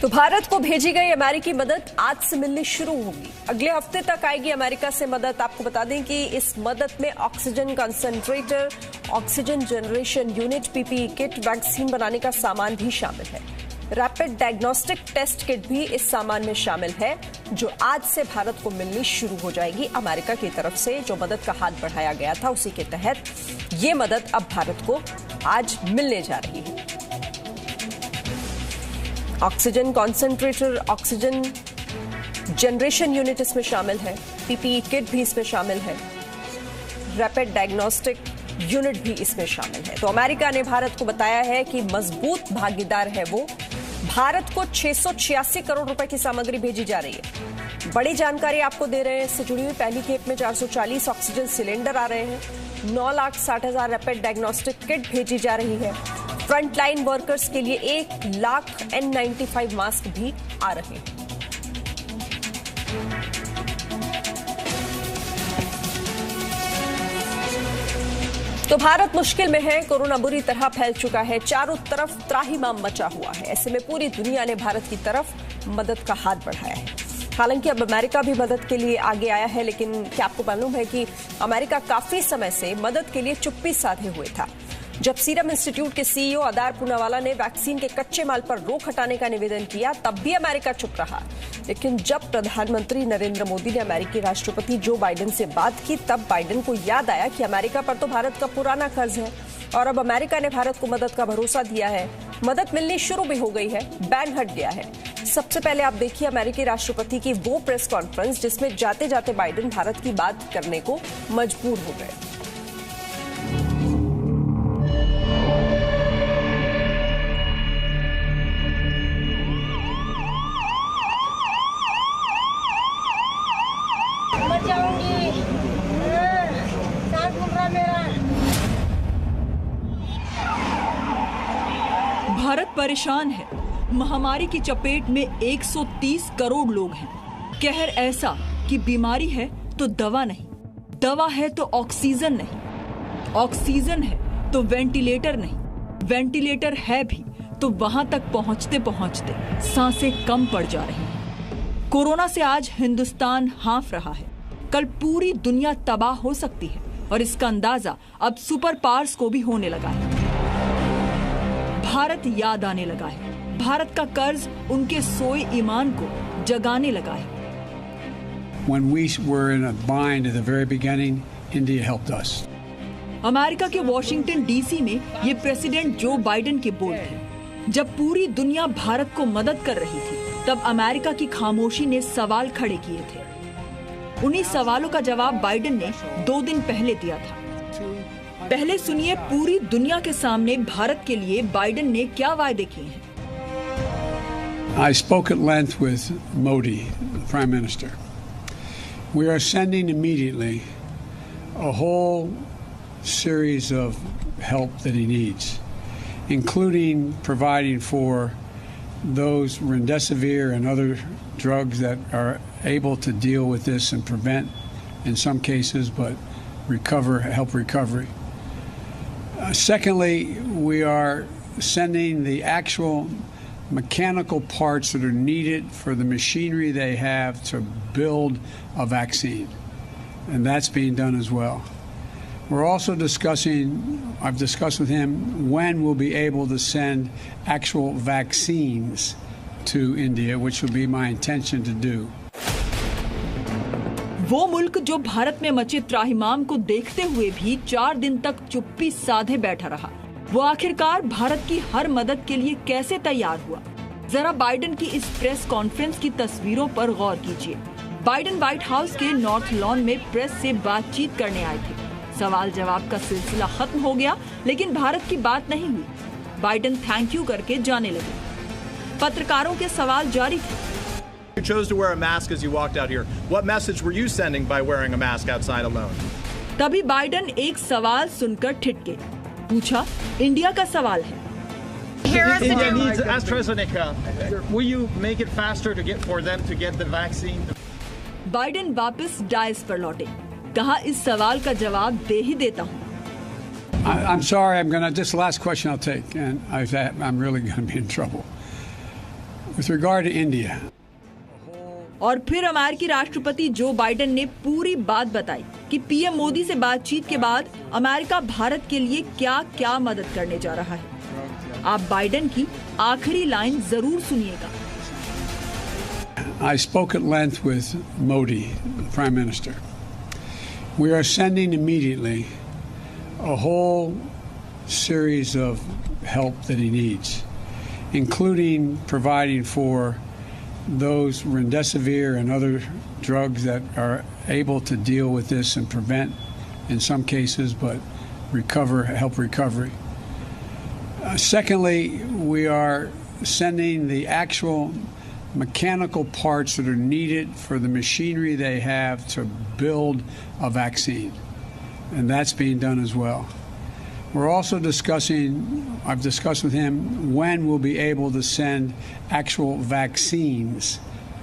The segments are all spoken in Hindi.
तो भारत को भेजी गई अमेरिकी मदद आज से मिलनी शुरू होगी। अगले हफ्ते तक आएगी अमेरिका से मदद। आपको बता दें कि इस मदद में oxygen concentrator, oxygen generation unit, PPE kit, vaccine बनाने का सामान भी शामिल है। रैपिड डायग्नोस्टिक टेस्ट किट भी इस सामान में शामिल है, जो आज से भारत को मिलनी शुरू हो जाएगी। अमेरिका की तरफ से जो मदद का हाथ बढ़ाया गया था, उसी के तहत ये मदद अब भारत को आज मिलने जा रही है। Oxygen concentrator, oxygen generation unit इसमें शामिल है, पीपीई किट भी इसमें शामिल है, रैपिड डायग्नोस्टिक यूनिट भी इसमें शामिल है। तो अमेरिका ने भारत को बताया है कि मजबूत भागीदार है वो। भारत को 686 करोड़ रुपए की सामग्री भेजी जा रही है। बड़ी जानकारी आपको दे रहे हैं। इससे जुड़ी हुई पहली खेप में 440 ऑक्सीजन सिलेंडर आ रहे हैं। 9,60,000 रैपिड डायग्नोस्टिक किट भेजी जा रही है। फ्रंटलाइन वर्कर्स के लिए 1 लाख N95 मास्क भी आ रहे हैं। तो भारत मुश्किल में है। कोरोना बुरी तरह फैल चुका है। चारों तरफ त्राहिमाम मचा हुआ है। ऐसे में पूरी दुनिया ने भारत की तरफ मदद का हाथ बढ़ाया है। हालांकि अब अमेरिका भी मदद के लिए आगे आया है, लेकिन क्या आपको मालूम है कि अमेरिका काफी समय से मदद के लिए चुप्पी साधे हुए था। जब सीरम इंस्टीट्यूट के सीईओ आदार पूनावाला ने वैक्सीन के कच्चे माल पर रोक हटाने का निवेदन किया, तब भी अमेरिका चुप रहा। लेकिन जब प्रधानमंत्री नरेंद्र मोदी ने अमेरिकी राष्ट्रपति जो बाइडेन से बात की, तब बाइडेन को याद आया कि अमेरिका पर तो भारत का पुराना कर्ज है और अब अमेरिका ने भारत को मदद का भरोसा दिया है। मदद मिलनी शुरू भी हो गई है, बैन हट गया है। सबसे पहले आप देखिए अमेरिकी राष्ट्रपति की वो प्रेस कॉन्फ्रेंस जिसमें जाते जाते बाइडेन भारत की बात करने को मजबूर हो गए। भारत परेशान है। महामारी की चपेट में 130 करोड़ लोग हैं। कहर ऐसा कि बीमारी है तो दवा नहीं, दवा है तो ऑक्सीजन नहीं, ऑक्सीजन है तो वेंटिलेटर नहीं, वेंटिलेटर है भी तो वहां तक पहुंचते पहुंचते सांसें कम पड़ जा रही हैं। कोरोना से आज हिंदुस्तान हांफ रहा है, कल पूरी दुनिया तबाह हो सकती है और इसका अंदाजा अब सुपर पावर्स को भी होने लगा है। भारत याद आने लगा है। भारत का कर्ज उनके सोए ईमान को जगाने लगा है। When we were in a bind at the very beginning, India helped us. America के वॉशिंगटन डीसी में ये प्रेसिडेंट जो बाइडेन के बोल थे। जब पूरी दुनिया भारत को मदद कर रही थी, तब अमेरिका की खामोशी ने सवाल खड़े किए थे। उन्हीं सवालों का जवाब बाइडेन ने 2 दिन पहले दिया था। पहले सुनिए पूरी दुनिया के सामने भारत के लिए बाइडेन ने क्या वायदे किए हैं। I spoke at length with Modi, the Prime Minister. We are sending immediately a whole series of help that he needs, including providing for those remdesivir and other drugs that are able to deal with this and prevent, in some cases, but help recovery. Secondly, we are sending the actual mechanical parts that are needed for the machinery they have to build a vaccine, and that's being done as well. We're also I've discussed with him when we'll be able to send actual vaccines to India, which will be my intention to do. वो मुल्क जो भारत में मचे त्राहिमाम को देखते हुए भी 4 दिन तक चुप्पी साधे बैठा रहा, वो आखिरकार भारत की हर मदद के लिए कैसे तैयार हुआ? जरा बाइडेन की इस प्रेस कॉन्फ्रेंस की तस्वीरों पर गौर कीजिए। बाइडेन व्हाइट हाउस के नॉर्थ लॉन में प्रेस से बातचीत करने आए थे। सवाल जवाब का सिलसिला खत्म हो गया, लेकिन भारत की बात नहीं हुई। बाइडेन थैंक यू करके जाने लगे। पत्रकारों के सवाल जारी थे। You chose to wear a mask as you walked out here. What message were you sending by wearing a mask outside alone? तभी बाइडेन एक सवाल सुनकर ठिठके। पूछा, इंडिया का सवाल है। India needs AstraZeneca. Will you make it faster for them to get the vaccine? Biden वापस डायस पर लौटे। कहा, इस सवाल का जवाब दे ही देता हूँ। I'm sorry, this is the last question I'll take, and I'm really going to be in trouble. With regard to India, और फिर अमेरिकी राष्ट्रपति जो बाइडेन ने पूरी बात बताई कि पीएम मोदी से बातचीत के बाद अमेरिका भारत के लिए क्या क्या मदद करने जा रहा है। आप बाइडेन की आखिरी लाइन जरूर सुनिएगा। I spoke at length with Modi, the Prime Minister. We are sending immediately a whole series of help that he needs, including providing for those remdesivir and other drugs that are able to deal with this and prevent, in some cases, but help recovery. Secondly, we are sending the actual mechanical parts that are needed for the machinery they have to build a vaccine, and that's being done as well. We're also I've discussed with him when we'll be able to send actual vaccines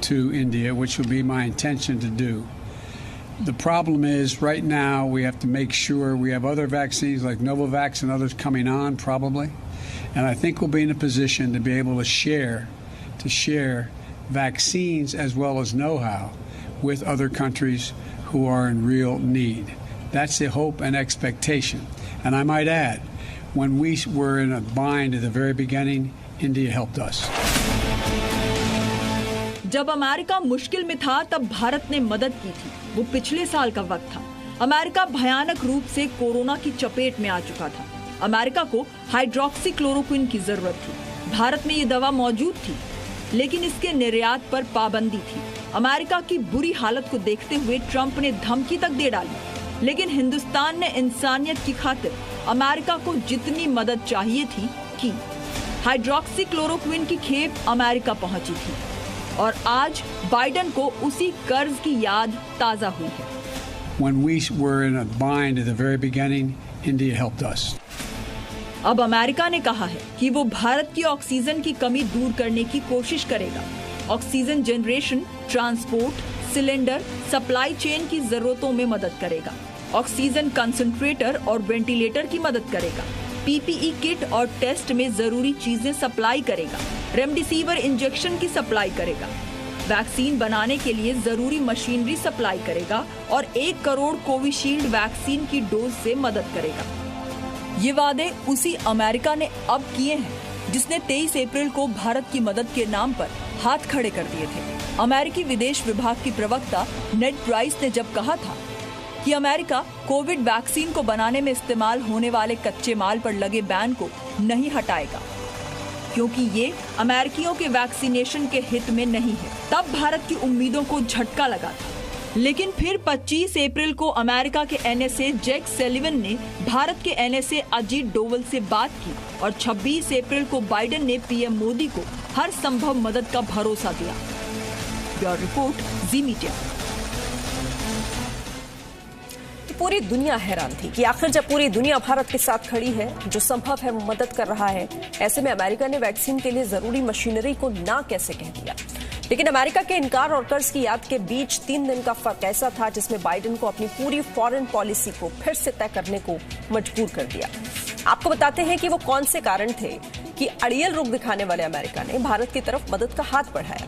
to India, which will be my intention to do. The problem is right now we have to make sure we have other vaccines like Novavax and others coming on probably, and I think we'll be in a position to be able to share vaccines as well as know-how with other countries who are in real need. That's the hope and expectation. And I might add, when we were in a bind at the very beginning, India helped us. जब अमेरिका मुश्किल में था तब भारत ने मदद की थी। वो पिछले साल का वक्त था। अमेरिका भयानक रूप से कोरोना की चपेट में आ चुका था। अमेरिका को हाइड्रोक्सी क्लोरोक्विन की जरूरत थी। भारत में ये दवा मौजूद थी, लेकिन इसके निर्यात पर पाबंदी थी। अमेरिका की बुरी हालत को देखते हुए ट्रंप ने धमकी तक दे डाली, लेकिन हिंदुस्तान ने इंसानियत की खातिर अमेरिका को जितनी मदद चाहिए थी की। हाइड्रोक्सी क्लोरोक्विन की खेप अमेरिका पहुंची थी और आज बाइडेन को उसी कर्ज की याद ताजा हुई है। When we were in a bind at the very beginning, India helped us. अब अमेरिका ने कहा है कि वो भारत की ऑक्सीजन की कमी दूर करने की कोशिश करेगा। Oxygen generation, transport, cylinder, supply chain की जरूरतों में मदद करेगा। ऑक्सीजन कंसंट्रेटर और वेंटिलेटर की मदद करेगा। पीपीई किट और टेस्ट में जरूरी चीजें सप्लाई करेगा। रेमडेसिविर इंजेक्शन की सप्लाई करेगा। वैक्सीन बनाने के लिए जरूरी मशीनरी सप्लाई करेगा और 1 करोड़ कोविशील्ड वैक्सीन की डोज से मदद करेगा। ये वादे उसी अमेरिका ने अब किए हैं जिसने 23 अप्रैल को भारत की मदद के नाम पर हाथ खड़े कर दिए थे। अमेरिकी विदेश विभाग की प्रवक्ता नेड प्राइस ने जब कहा था कि अमेरिका कोविड वैक्सीन को बनाने में इस्तेमाल होने वाले कच्चे माल पर लगे बैन को नहीं हटाएगा, क्योंकि ये अमेरिकियों के वैक्सीनेशन के हित में नहीं है, तब भारत की उम्मीदों को झटका लगा था। लेकिन फिर 25 अप्रैल को अमेरिका के एनएसए जैक सेलिवन ने भारत के एनएसए अजीत डोवल से बात की और 26 अप्रैल को बाइडेन ने पीएम मोदी को हर संभव मदद का भरोसा दिया। ब्यूरो रिपोर्ट, जी मीडिया। पूरी दुनिया हैरान थी कि आखिर जब पूरी दुनिया भारत के साथ खड़ी है, जो संभव है वो मदद कर रहा है, ऐसे में अमेरिका ने वैक्सीन के लिए जरूरी मशीनरी को ना कैसे कह दिया। लेकिन अमेरिका के इनकार और कर्ज की याद के बीच 3 दिन का फर्क ऐसा था जिसमें बाइडेन को अपनी पूरी फॉरेन पॉलिसी को फिर से तय करने को मजबूर कर दिया। आपको बताते हैं कि वो कौन से कारण थे कि अड़ियल रुख दिखाने वाले अमेरिका ने भारत की तरफ मदद का हाथ बढ़ाया।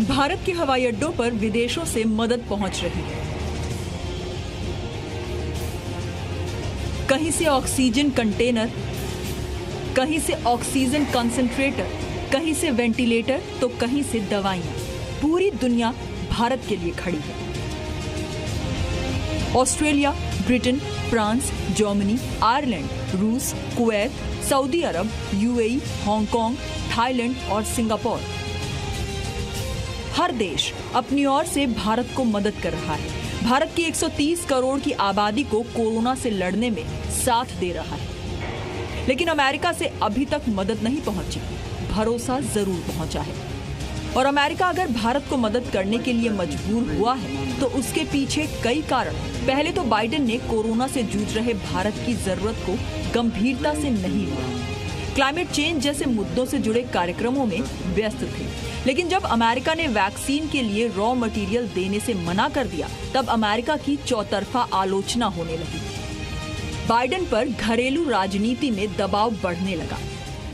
भारत के हवाई अड्डों पर विदेशों से मदद पहुंच रही है। कहीं से ऑक्सीजन कंटेनर, कहीं से ऑक्सीजन कंसंट्रेटर, कहीं से वेंटिलेटर, तो कहीं से दवाइयां। पूरी दुनिया भारत के लिए खड़ी है। Australia, Britain, France, Germany, Ireland, रूस, कुवैत, सऊदी अरब, यूएई, हांगकांग, थाईलैंड और सिंगापुर, हर देश अपनी ओर से भारत को मदद कर रहा है। भारत की 130 करोड़ की आबादी को कोरोना से लड़ने में साथ दे रहा है। लेकिन अमेरिका से अभी तक मदद नहीं पहुंची, भरोसा जरूर पहुंचा है। और अमेरिका अगर भारत को मदद करने के लिए मजबूर हुआ है तो उसके पीछे कई कारण। पहले तो बाइडेन ने कोरोना से जूझ रहे भारत की जरूरत को गंभीरता से नहीं लिया। क्लाइमेट चेंज जैसे मुद्दों से जुड़े कार्यक्रमों में व्यस्त थे। लेकिन जब अमेरिका ने वैक्सीन के लिए रॉ मटेरियल देने से मना कर दिया, तब अमेरिका की चौतरफा आलोचना होने लगी। बाइडेन पर घरेलू राजनीति में दबाव बढ़ने लगा।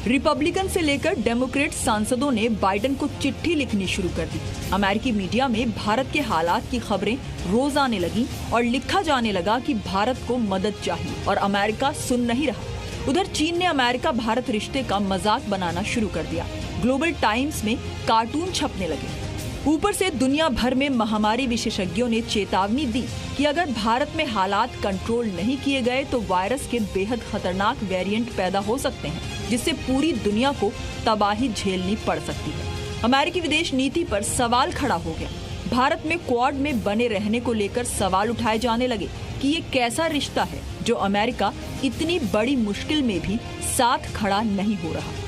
रिपब्लिकन से लेकर डेमोक्रेट सांसदों ने बाइडेन को चिट्ठी लिखनी शुरू कर दी। अमेरिकी मीडिया में भारत के हालात की खबरें रोज आने लगी और लिखा जाने लगा कि भारत को मदद चाहिए और अमेरिका सुन नहीं रहा। उधर चीन ने अमेरिका भारत रिश्ते का मजाक बनाना शुरू कर दिया। ग्लोबल टाइम्स में कार्टून छपने लगे। ऊपर से दुनिया भर में महामारी विशेषज्ञों ने चेतावनी दी कि अगर भारत में हालात कंट्रोल नहीं किए गए तो वायरस के बेहद खतरनाक वेरिएंट पैदा हो सकते हैं, जिससे पूरी दुनिया को तबाही झेलनी पड़ सकती है। अमेरिकी विदेश नीति पर सवाल खड़ा हो गया। भारत में क्वाड में बने रहने को लेकर सवाल उठाए जाने लगे कि ये कैसा रिश्ता है जो अमेरिका इतनी बड़ी मुश्किल में भी साथ खड़ा नहीं हो रहा।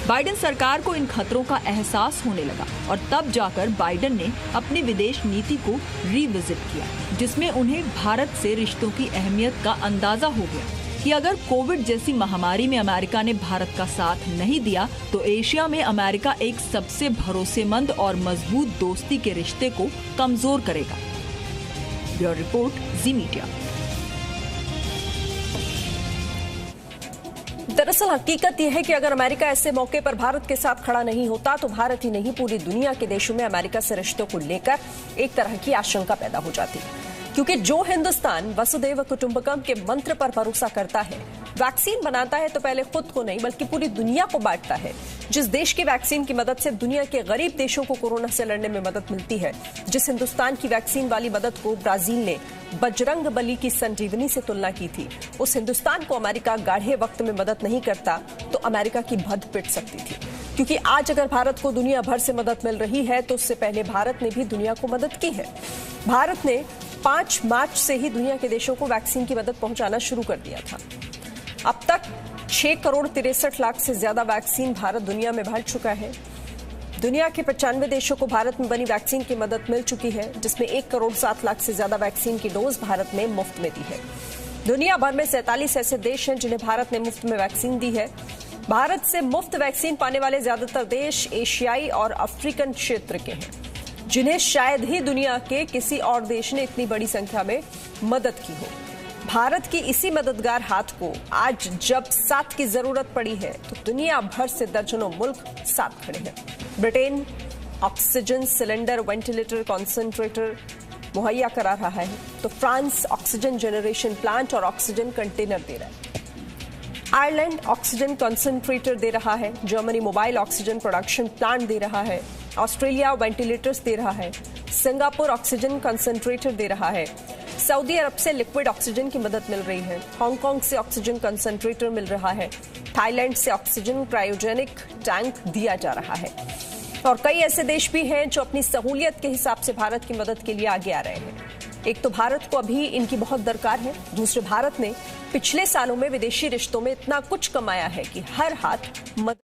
बाइडेन सरकार को इन खतरों का एहसास होने लगा और तब जाकर बाइडेन ने अपनी विदेश नीति को रिविजिट किया, जिसमें उन्हें भारत से रिश्तों की अहमियत का अंदाजा हो गया कि अगर कोविड जैसी महामारी में अमेरिका ने भारत का साथ नहीं दिया तो एशिया में अमेरिका एक सबसे भरोसेमंद और मजबूत दोस्ती के रिश्ते को कमजोर करेगा। ब्यूरो रिपोर्ट, जी मीडिया। दरअसल हकीकत यह है कि अगर अमेरिका ऐसे मौके पर भारत के साथ खड़ा नहीं होता तो भारत ही नहीं पूरी दुनिया के देशों में अमेरिका से रिश्तों को लेकर एक तरह की आशंका पैदा हो जाती है, क्योंकि जो हिंदुस्तान वसुधैव कुटुंबकम के मंत्र पर भरोसा करता है, वैक्सीन बनाता है तो पहले खुद को नहीं बल्कि पूरी दुनिया को बांटता है। जिस देश की वैक्सीन की मदद से दुनिया के गरीब देशों को कोरोना से लड़ने में मदद मिलती है, जिस हिंदुस्तान की वैक्सीन वाली मदद को ब्राजील ने बजरंग बली की संजीवनी से तुलना की थी, उस हिंदुस्तान को अमेरिका गाढ़े वक्त में मदद नहीं करता तो अमेरिका की भद पिट सकती थी। क्योंकि आज अगर भारत को दुनिया भर से मदद मिल रही है तो उससे पहले भारत ने भी दुनिया को मदद की है। भारत ने 5 मार्च से ही दुनिया के देशों को वैक्सीन की मदद पहुंचाना शुरू कर दिया था। अब तक 6 करोड़ 63 लाख से ज्यादा वैक्सीन भारत दुनिया में बांट चुका है। दुनिया के 95 देशों को भारत में बनी वैक्सीन की मदद मिल चुकी है, जिसमें 1 करोड़ 7 लाख से ज्यादा वैक्सीन की डोज भारत ने मुफ्त में दी है। दुनिया भर में 47 ऐसे देश हैं जिन्हें भारत ने मुफ्त में वैक्सीन दी है। भारत से मुफ्त वैक्सीन पाने वाले ज्यादातर देश एशियाई और अफ्रीकन क्षेत्र के हैं, जिन्हें शायद ही दुनिया के किसी और देश ने इतनी बड़ी संख्या में मदद की हो। भारत की इसी मददगार हाथ को आज जब साथ की जरूरत पड़ी है तो दुनिया भर से दर्जनों मुल्क साथ खड़े हैं। Britain oxygen cylinder, ventilator, concentrator मुहैया करा रहा है, तो फ्रांस ऑक्सीजन जनरेशन प्लांट और ऑक्सीजन कंटेनर दे रहा है। आयरलैंड ऑक्सीजन कॉन्सेंट्रेटर दे रहा है। Germany mobile oxygen production plant दे रहा है। ऑस्ट्रेलिया वेंटिलेटर्स दे रहा है। सिंगापुर ऑक्सीजन कंसंट्रेटर दे रहा है। सऊदी अरब से लिक्विड ऑक्सीजन की मदद मिल रही है। हांगकांग से ऑक्सीजन कंसंट्रेटर मिल रहा है। थाईलैंड से ऑक्सीजन क्रायोजेनिक टैंक दिया जा रहा है। और कई ऐसे देश भी हैं जो अपनी सहूलियत के हिसाब से भारत की मदद के लिए आगे आ रहे हैं। एक तो भारत को अभी इनकी बहुत दरकार है, दूसरे भारत ने पिछले सालों में विदेशी रिश्तों में इतना कुछ कमाया है कि हर हाथ मदद